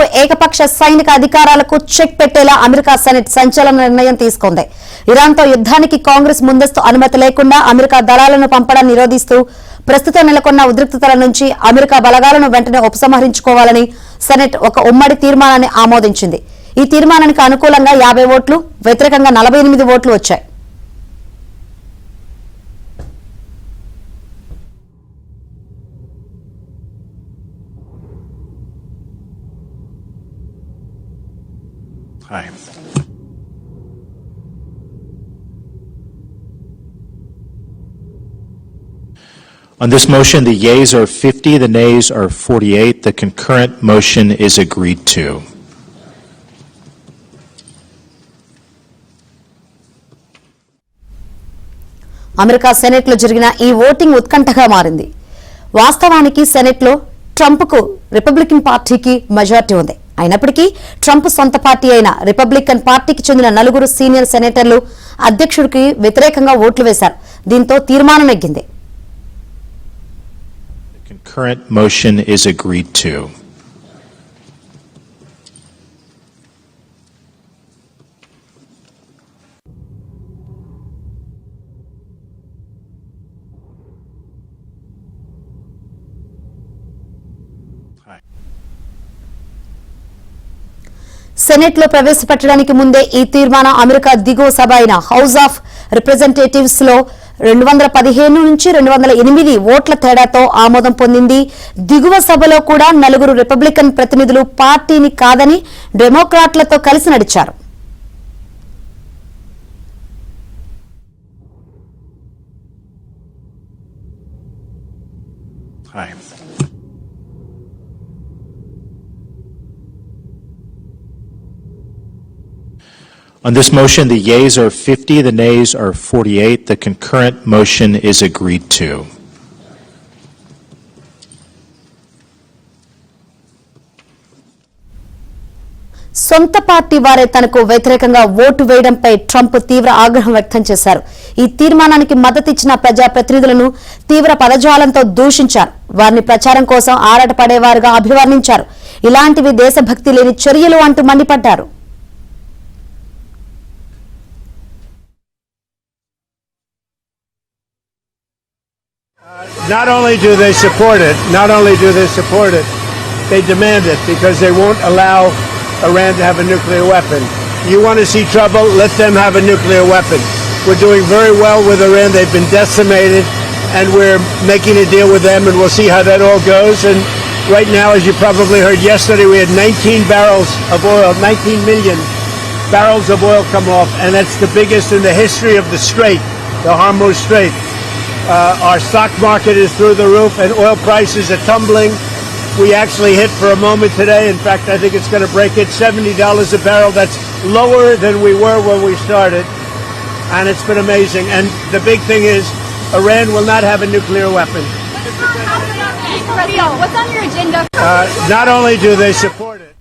Trump ఏకపక్ష సైనిక అధికారాలకు check పెట్టేలా America senate సంచలన నిర్ణయం తీసుకుంది. ఇరాన్తో యుద్ధానికి కాంగ్రెస్ ముందస్తు అనుమతి లేకుండా అమెరికా దళాలను పంపడాన్ని నిరోధిస్తూ ప్రస్తుతం నెలకొన్న ఉద్రిక్తతల నుంచి అమెరికా బలగాలను వెంటనే ఉపసంహరించుకోవాలని సెనెట్ ఒక ఉమ్మడి తీర్మానాన్ని ఆమోదించింది. ఈ తీర్మానానికి అనుకూలంగా 50 ఓట్లు, వ్యతిరేకంగా 48 ఓట్లు వచ్చాయి. Hi. On this motion, the yeas are 50, the nays are 48. The concurrent motion is agreed to. America senate లో జరిగిన ఈ ఓటింగ్ ఉత్కంఠగా మారింది. వాస్తవానికి సెనెట్ లో ట్రంప్ కు రిపబ్లికన్ పార్టీకి మెజారిటీ ఉంది. అయినప్పటికీ ట్రంప్ సొంత పార్టీ అయిన రిపబ్లికన్ పార్టీకి చెందిన 4 సీనియర్ సెనేటర్లు అధ్యక్షుడికి వ్యతిరేకంగా ఓట్లు వేశారు. దీంతో తీర్మానం నెగ్గింది. The concurrent motion is agreed to. Senate లో ప్రవేశపెట్టడానికి ముందే ఈ తీర్మానం అమెరికా దిగువ సభ అయిన హౌస్ ఆఫ్ రిప్రజెంటేటివ్స్ లో 215 నుంచి 208 ఓట్ల తేడాతో ఆమోదం పొందింది. దిగువ సభలో కూడా 4 రిపబ్లికన్ ప్రతినిధులు పార్టీని కాదని డెమోక్రాట్లతో కలిసి నడిచారు. Hi. On this motion, the yeas are 50, the nays are 48. The concurrent motion is agreed to. సొంత పార్టీ వారే తనకు వ్యతిరేకంగా ఓటు వేయడంపై ట్రంప్ తీవ్ర ఆగ్రహం వ్యక్తం చేశారు. ఈ తీర్మానానికి మద్దతిచ్చిన ప్రజాప్రతినిధులను తీవ్ర పదజాలంతో దూషించారు. వారిని ప్రచారం కోసం ఆరాటపడేవారుగా అభివర్ణించారు. ఇలాంటివి దేశభక్తి లేని చర్యలు అంటూ మండిపడ్డారు. Not only do they support it, they demand it because they won't allow Iran to have a nuclear weapon. You want to see trouble? Let them have a nuclear weapon. We're doing very well with Iran. They've been decimated, and we're making a deal with them, and we'll see how that all goes. And right now, as you probably heard yesterday, we had 19 barrels of oil, 19 million barrels of oil come off, and that's the biggest in the history of the Strait, the Hormuz Strait. Our stock market is through the roof and oil prices are tumbling. We actually hit for a moment today. In fact, I think it's going to break it, $70 a barrel. That's lower than we were when we started. And it's been amazing. And the big thing is Iran will not have a nuclear weapon. What's on your agenda? Not only do they support it.